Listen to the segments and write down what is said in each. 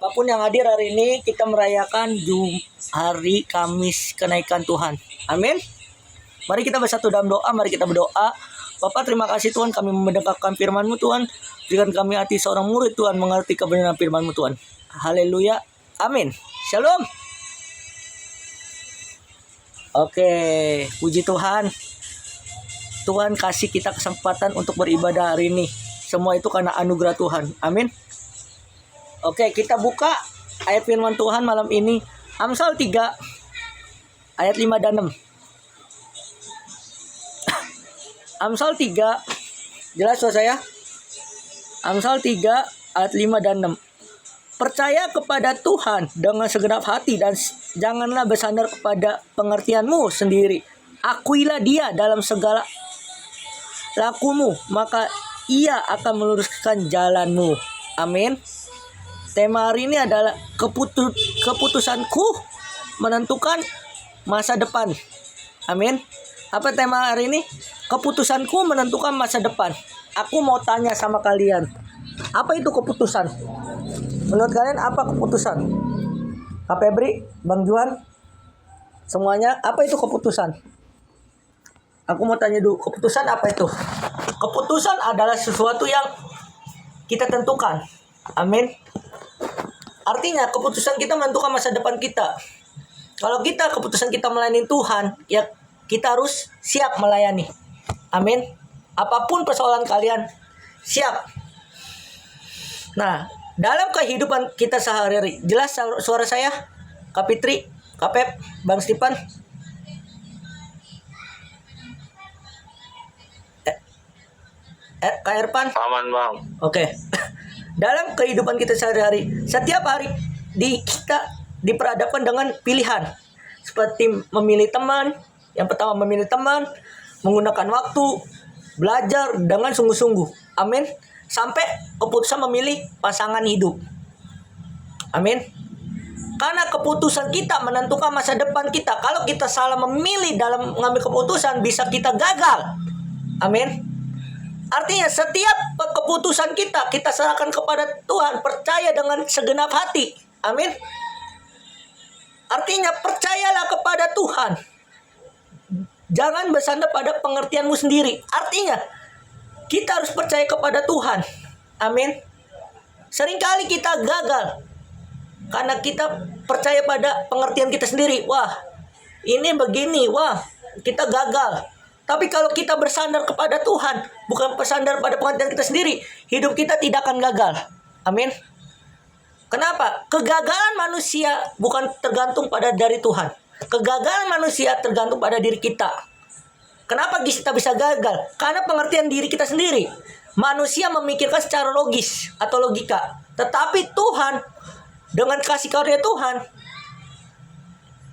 Siapapun yang hadir hari ini, kita merayakan hari Kamis kenaikan Tuhan. Amin. Mari kita bersatu dalam doa, mari kita berdoa. Bapak, terima kasih Tuhan, kami mendengarkan firman-Mu Tuhan. Berikan kami hati seorang murid Tuhan, mengerti kebenaran firman-Mu Tuhan. Haleluya. Amin. Shalom. Oke, puji Tuhan. Tuhan kasih kita kesempatan untuk beribadah hari ini. Semua itu karena anugerah Tuhan. Amin. Oke, kita buka ayat firman Tuhan malam ini. Amsal 3 ayat 5 dan 6. Amsal 3, jelas suara saya? Amsal 3 ayat 5 dan 6. Percaya kepada Tuhan dengan segenap hati dan janganlah bersandar kepada pengertianmu sendiri. Akuilah Dia dalam segala lakumu, maka Ia akan meluruskan jalanmu. Amin. Tema hari ini adalah keputusanku menentukan masa depan. Amin. Apa tema hari ini? Keputusanku menentukan masa depan. Aku mau tanya sama kalian, apa itu keputusan? Menurut kalian apa keputusan? Kak Febri, Bang Juan, semuanya, apa itu keputusan? Aku mau tanya dulu, keputusan apa itu? Keputusan adalah sesuatu yang kita tentukan. Amin. Artinya keputusan kita menentukan masa depan kita. Kalau keputusan kita melayani Tuhan, ya kita harus siap melayani. Amin. Apapun persoalan kalian, siap. Nah, dalam kehidupan kita sehari-hari, jelas suara saya? Kak Fitri, Kak Pep, Bang Stipan? Kak Irfan? Aman bang. Oke. Dalam kehidupan kita sehari-hari, setiap hari kita diperhadapkan dengan pilihan. Seperti memilih teman. Yang pertama memilih teman, menggunakan waktu, belajar dengan sungguh-sungguh. Amin. Sampai keputusan memilih pasangan hidup. Amin. Karena keputusan kita menentukan masa depan kita. Kalau kita salah memilih dalam mengambil keputusan, bisa kita gagal. Amin. Artinya setiap keputusan kita serahkan kepada Tuhan. Percaya dengan segenap hati. Amin. Artinya percayalah kepada Tuhan. Jangan bersandar pada pengertianmu sendiri. Artinya kita harus percaya kepada Tuhan. Amin. Seringkali kita gagal karena kita percaya pada pengertian kita sendiri. Wah, ini begini. Wah, kita gagal. Tapi kalau kita bersandar kepada Tuhan, bukan bersandar pada pengertian kita sendiri, hidup kita tidak akan gagal. Amin. Kenapa? Kegagalan manusia bukan tergantung dari Tuhan. Kegagalan manusia tergantung pada diri kita. Kenapa kita bisa gagal? Karena pengertian diri kita sendiri. Manusia memikirkan secara logis atau logika. Tetapi Tuhan, dengan kasih karunia Tuhan,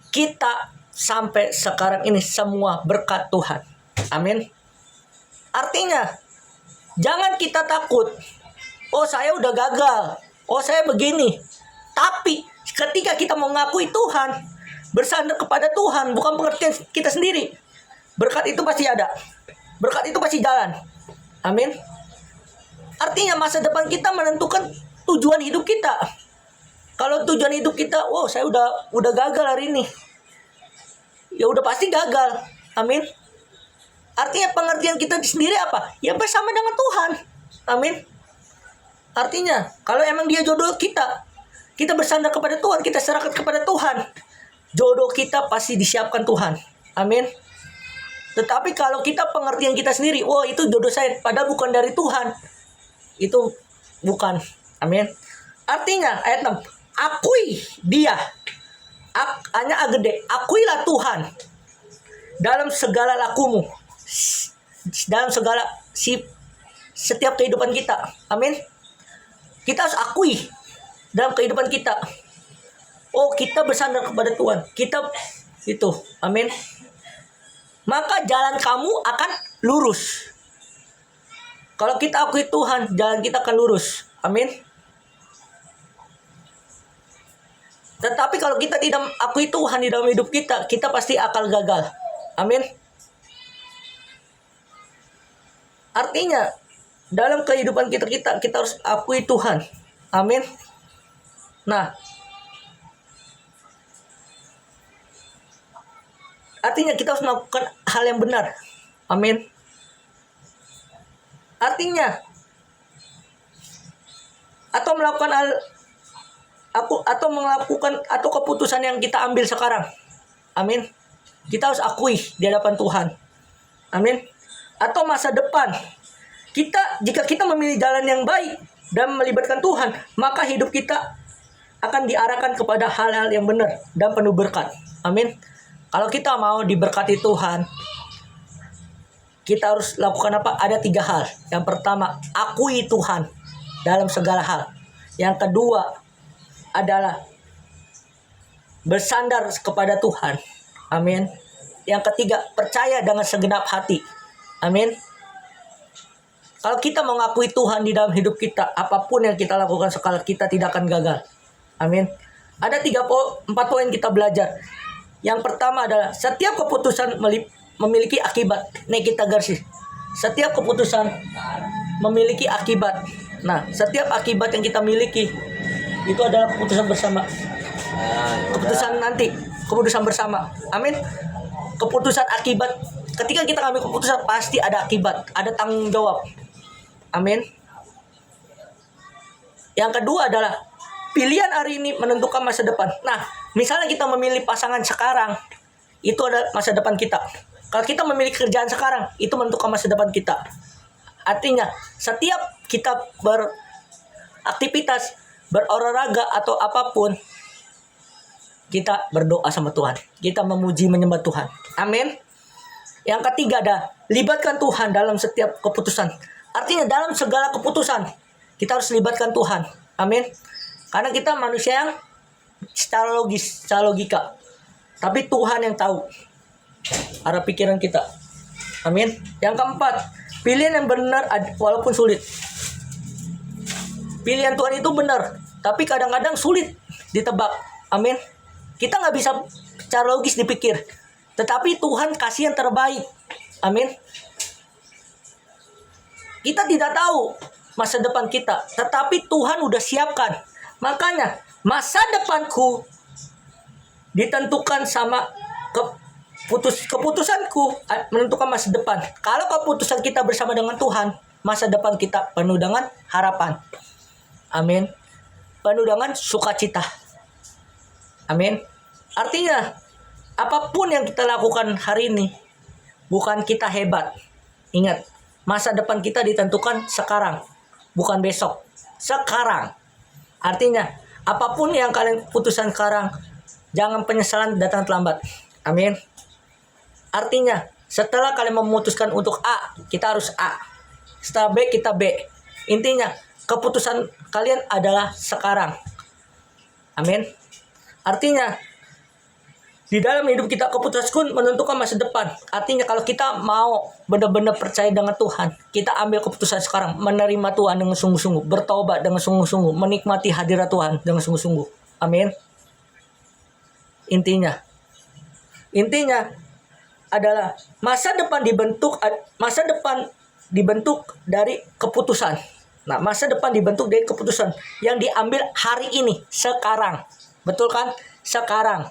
kita sampai sekarang ini semua berkat Tuhan. Amin. Artinya, jangan kita takut. Oh, saya udah gagal. Oh, saya begini. Tapi ketika kita mengakui Tuhan, bersandar kepada Tuhan, bukan pengertian kita sendiri, berkat itu pasti ada. Berkat itu pasti jalan. Amin. Artinya masa depan kita menentukan tujuan hidup kita. Kalau tujuan hidup kita, wow, saya udah gagal hari ini, ya udah pasti gagal. Amin. Artinya pengertian kita sendiri apa? Ya bersama dengan Tuhan. Amin. Artinya kalau emang dia jodoh kita bersandar kepada Tuhan, kita serahkan kepada Tuhan, jodoh kita pasti disiapkan Tuhan. Amin. Tetapi kalau kita pengertian kita sendiri, wah itu jodoh saya, padahal bukan dari Tuhan, itu bukan. Amin. Artinya ayat 6, akui dia. Hanya gede, akuilah Tuhan dalam segala lakumu, dalam segala setiap kehidupan kita. Amin. Kita harus akui dalam kehidupan kita. Oh, kita bersandar kepada Tuhan. Kita itu. Amin. Maka jalan kamu akan lurus. Kalau kita akui Tuhan, jalan kita akan lurus. Amin. Tetapi kalau kita tidak akui Tuhan di dalam hidup kita, kita pasti akan gagal. Amin. Artinya dalam kehidupan kita harus akui Tuhan. Amin. Nah, artinya kita harus melakukan hal yang benar. Amin. Artinya atau melakukan hal atau keputusan yang kita ambil sekarang. Amin. Kita harus akui di hadapan Tuhan. Amin. Atau masa depan. Jika kita memilih jalan yang baik dan melibatkan Tuhan, maka hidup kita akan diarahkan kepada hal-hal yang benar dan penuh berkat. Amin. Kalau kita mau diberkati Tuhan, kita harus lakukan apa? Ada 3 hal. Yang pertama, akui Tuhan dalam segala hal. Yang kedua adalah bersandar kepada Tuhan. Amin. Yang ketiga, percaya dengan segenap hati. Amin. Kalau kita mengakui Tuhan di dalam hidup kita, apapun yang kita lakukan sekarang, kita tidak akan gagal. Amin. Ada 4 poin kita belajar. Yang pertama adalah setiap keputusan memiliki akibat. Nikita Garsi. Setiap keputusan memiliki akibat. Nah, setiap akibat yang kita miliki itu adalah keputusan bersama. Keputusan bersama. Amin. Keputusan akibat. Ketika kita ambil keputusan pasti ada akibat, ada tanggung jawab. Amin. Yang kedua adalah pilihan hari ini menentukan masa depan. Nah, misalnya kita memilih pasangan sekarang, itu adalah masa depan kita. Kalau kita memilih kerjaan sekarang, itu menentukan masa depan kita. Artinya, setiap kita beraktivitas, berolahraga atau apapun, kita berdoa sama Tuhan. Kita memuji menyembah Tuhan. Amin. Yang ketiga ada libatkan Tuhan dalam setiap keputusan. Artinya dalam segala keputusan kita harus libatkan Tuhan. Amin. Karena kita manusia yang secara logis, secara logika. Tapi Tuhan yang tahu arah pikiran kita. Amin. Yang keempat, pilihan yang benar walaupun sulit. Pilihan Tuhan itu benar, tapi kadang-kadang sulit ditebak. Amin. Kita nggak bisa secara logis dipikir, tetapi Tuhan kasih yang terbaik. Amin. Kita tidak tahu masa depan kita, tetapi Tuhan udah siapkan. Makanya masa depanku ditentukan sama keputusanku menentukan masa depan. Kalau keputusan kita bersama dengan Tuhan, masa depan kita penuh dengan harapan. Amin. Penuh dengan sukacita. Amin. Artinya, apapun yang kita lakukan hari ini, bukan kita hebat. Ingat, masa depan kita ditentukan sekarang, bukan besok. Sekarang. Artinya, apapun yang kalian putuskan sekarang, jangan penyesalan datang terlambat. Amin. Artinya, setelah kalian memutuskan untuk A, kita harus A. Setelah B, kita B. Intinya, keputusan kalian adalah sekarang. Amin. Artinya, di dalam hidup kita keputusan menentukan masa depan. Artinya kalau kita mau benar-benar percaya dengan Tuhan, kita ambil keputusan sekarang, menerima Tuhan dengan sungguh-sungguh, bertobat dengan sungguh-sungguh, menikmati hadirat Tuhan dengan sungguh-sungguh. Amin. Intinya adalah masa depan dibentuk dari keputusan. Nah, masa depan dibentuk dari keputusan yang diambil hari ini, sekarang. Betul kan? Sekarang.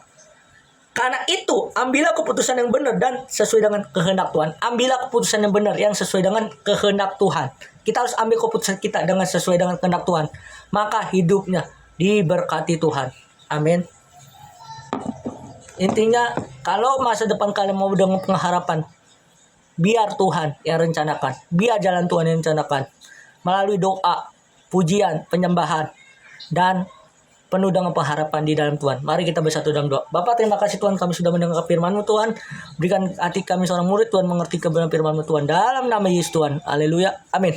Karena itu, ambillah keputusan yang benar dan sesuai dengan kehendak Tuhan. Ambillah keputusan yang benar yang sesuai dengan kehendak Tuhan. Kita harus ambil keputusan kita dengan sesuai dengan kehendak Tuhan. Maka hidupnya diberkati Tuhan. Amin. Intinya, kalau masa depan kalian mau dengan pengharapan, biar Tuhan yang rencanakan. Biar jalan Tuhan yang rencanakan. Melalui doa, pujian, penyembahan, dan penuh dengan pengharapan di dalam Tuhan. Mari kita bersatu dalam doa. Bapa, terima kasih Tuhan, kami sudah mendengar firman-Mu Tuhan. Berikan hati kami seorang murid Tuhan mengerti kebenaran firman-Mu Tuhan. Dalam nama Yesus Tuhan. Haleluya. Amin.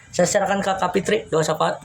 Saya serahkan ke Kak Fitri, doa syafaat.